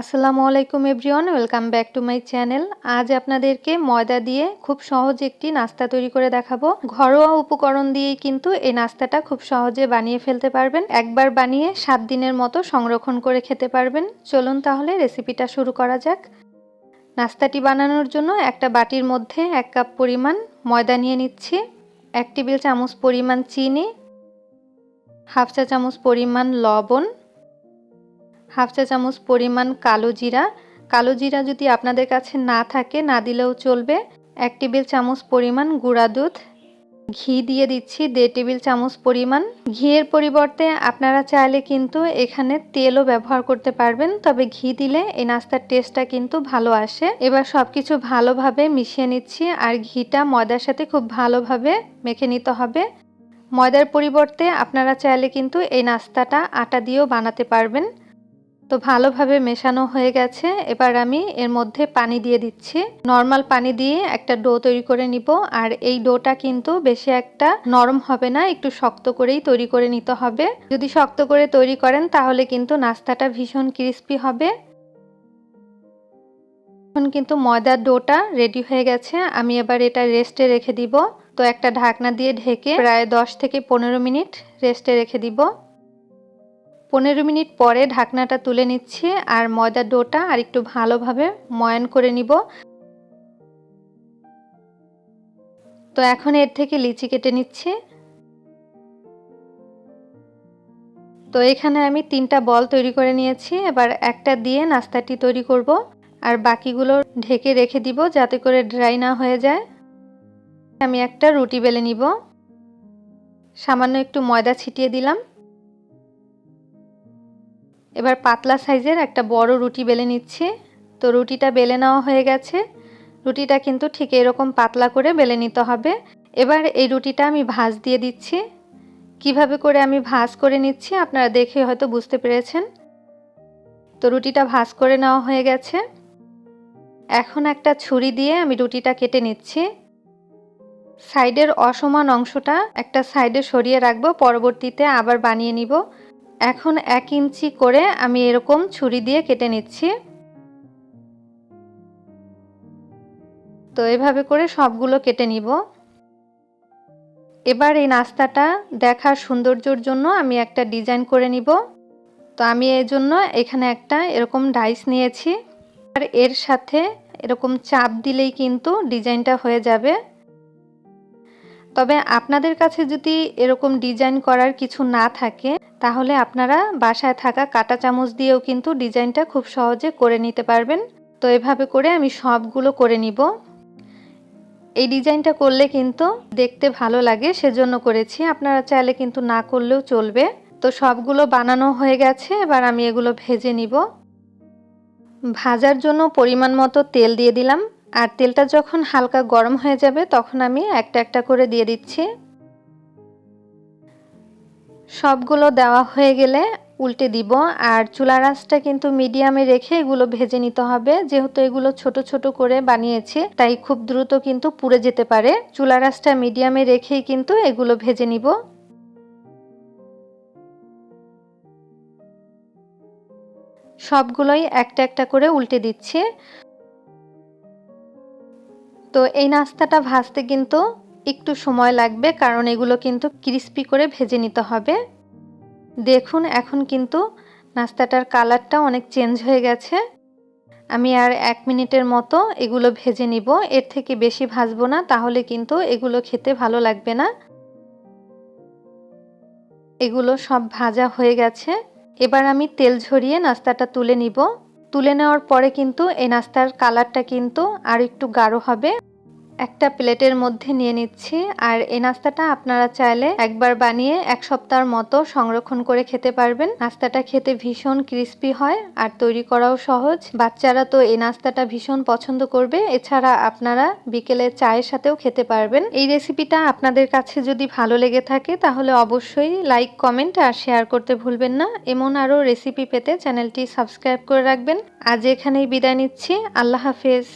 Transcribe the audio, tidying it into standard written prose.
আসসালামু আলাইকুম everyone, welcome back to my channel. আজ আপনাদেরকে ময়দা দিয়ে খুব সহজ একটি নাস্তা তৈরি করে দেখাবো। ঘরোয়া উপকরণ দিয়েই কিন্তু এই নাস্তাটা খুব সহজে বানিয়ে ফেলতে পারবেন। একবার বানিয়ে 7 দিনের মতো সংরক্ষণ করে খেতে পারবেন। চলুন তাহলে রেসিপিটা শুরু করা যাক। নাস্তাটি বানানোর জন্য একটা বাটির মধ্যে 1 কাপ পরিমাণ ময়দা নিয়ে নিচ্ছি, 1 টেবিল চামচ পরিমাণ চিনি, হাফ চা চামচ পরিমাণ লবণ, হাফ চা চামচ পরিমাণ কালো জিরা যদি আপনাদের কাছে না থাকে না দিলেও চলবে। 1 টেবিল চামচ পরিমাণ গুঁড়া দুধ, ঘি দিয়ে দিচ্ছি 1.5 টেবিল চামচ পরিমাণ। ঘিয়ের পরিবর্তে আপনারা চাইলে কিন্তু এখানে তেলও ব্যবহার করতে পারবেন, তবে ঘি দিলে এই নাস্তার টেস্টটা কিন্তু ভালো আসে। এবার সবকিছু ভালোভাবে মিশিয়ে নিচ্ছি, আর ঘিটা ময়দার সাথে খুব ভালোভাবে মেখে নিতে হবে। ময়দার পরিবর্তে আপনারা চাইলে কিন্তু এই নাস্তাটা আটা দিয়েও বানাতে পারবেন। তো ভালোভাবে মেশানো হয়ে গেছে। এবার আমি এর মধ্যে পানি দিয়ে দিচ্ছি। নর্মাল পানি দিয়ে একটা ডো তৈরি করে নিব, আর এই ডোটা কিন্তু বেশি একটা নরম হবে না, একটু শক্ত করেই তৈরি করে নিতে হবে। যদি শক্ত করে তৈরি করেন তাহলে কিন্তু নাস্তাটা ভীষণ ক্রিস্পি হবে। এখন কিন্তু ময়দার ডোটা রেডি হয়ে গেছে। আমি এবার এটা রেস্টে রেখে দিব। তো একটা ঢাকনা দিয়ে ঢেকে প্রায় 10 থেকে 15 মিনিট রেস্টে রেখে দিব। 15 মিনিট পরে ঢাকনাটা তুলে নিচ্ছি, আর ময়দার ডোটা আর একটু ভালোভাবে ময়ান করে নিব। তো এখন এর থেকে লিচি কেটে নিচ্ছি। তো এখানে আমি 3টা বল তৈরি করে নিয়েছি। এবার একটা দিয়ে নাস্তাটি তৈরি করব, আর বাকিগুলো ঢেকে রেখে দিব যাতে করে ড্রাই না হয়ে যায়। আমি একটা রুটি বেলে নিব, সামান্য একটু ময়দা ছিটিয়ে দিলাম। এবার পাতলা সাইজের একটা বড় রুটি বেলে নিচ্ছি। তো রুটিটা বেলে নেওয়া হয়ে গেছে। রুটিটা কিন্তু ঠিক এরকম পাতলা করে বেলে নিতে হবে। এবার এই রুটিটা আমি ভাঁজ দিয়ে দিচ্ছি। কিভাবে করে আমি ভাঁজ করে নিচ্ছি আপনারা দেখে হয়তো বুঝতে পেরেছেন। তো রুটিটা ভাঁজ করে নেওয়া হয়ে গেছে। এখন একটা ছুরি দিয়ে আমি রুটিটা কেটে নিচ্ছি। সাইডের অসমান অংশটা একটা সাইডে সরিয়ে রাখবো, পরবর্তীতে আবার বানিয়ে নিব। এখন 1 ইঞ্চি করে আমি এরকম ছুরি দিয়ে কেটে নিচ্ছি। তো এভাবে করে সবগুলো কেটে নিব। এবার এই নাস্তাটা দেখার সৌন্দর্যের জন্য আমি একটা ডিজাইন করে নিব। তো আমি এই জন্য এখানে একটা এরকম ডাইস নিয়েছি, আর এর সাথে এরকম চাপ দিলেই কিন্তু ডিজাইনটা হয়ে যাবে। তবে আপনাদের কাছে যদি এরকম ডিজাইন করার কিছু না থাকে তাহলে আপনারা বাসায় থাকা কাঁটা চামচ দিয়েও কিন্তু ডিজাইনটা খুব সহজে করে নিতে পারবেন। তো এভাবে করে আমি সবগুলো করে নিব। এই ডিজাইনটা করলে কিন্তু দেখতে ভালো লাগে, সেজন্য করেছি। আপনারা চাইলে কিন্তু না করলেও চলবে। তো সবগুলো বানানো হয়ে গেছে। এবার আমি এগুলো ভেজে নিব। ভাজার জন্য পরিমাণ মতো তেল দিয়ে দিলাম, আর তেলটা যখন হালকা গরম হয়ে যাবে তখন আমি একটা একটা করে দিয়ে দিচ্ছি। সবগুলো দেওয়া হয়ে গেলে উল্টে দিব, আর চুলার আঁচটা কিন্তু মিডিয়ামে রেখে এগুলো ভেজে নিতে হবে। যেহেতু এগুলো ছোট ছোট করে বানিয়েছি তাই খুব দ্রুত কিন্তু পুড়ে যেতে পারে। চুলার আঁচটা মিডিয়ামে রেখেই কিন্তু এগুলো ভেজে নিব। সবগুলোই একটা একটা করে উল্টে দিচ্ছি। তো এই নাস্তাটা ভাজতে কিন্তু একটু সময় লাগবে, কারণ এগুলো কিন্তু ক্রিস্পি করে ভেজে নিতে হবে। দেখুন এখন কিন্তু নাস্তাটার কালারটা অনেক চেঞ্জ হয়ে গেছে। আমি আর 1 মিনিটের মতো এগুলো ভেজে নিব। এর থেকে বেশি ভাজবো না, তাহলে কিন্তু এগুলো খেতে ভালো লাগবে না। এগুলো সব ভাজা হয়ে গেছে। এবার আমি তেল ঝরিয়ে নাস্তাটা তুলে নিব। তুলে নেওয়ার পরে কিন্তু এই নাস্তার কালারটা কিন্তু আর একটু গাঢ় হবে। একটা প্লেটের মধ্যে নিয়ে নিচ্ছি, আর এই নাস্তাটা আপনারা চাইলে একবার বানিয়ে 1 সপ্তাহের মতো সংরক্ষণ করে খেতে পারবেন। নাস্তাটা খেতে ভীষণ ক্রিস্পি হয়, আর তৈরি করাও সহজ। বাচ্চারা তো এই নাস্তাটা ভীষণ পছন্দ করবে। এছাড়া আপনারা বিকেলে চায়ের সাথেও খেতে পারবেন। এই রেসিপিটা আপনাদের কাছে যদি ভালো লেগে থাকে তাহলে অবশ্যই লাইক, কমেন্ট আর শেয়ার করতে ভুলবেন না। এমন আরও রেসিপি পেতে চ্যানেলটি সাবস্ক্রাইব করে রাখবেন। আজ এখানেই বিদায় নিচ্ছি। আল্লাহ হাফেজ।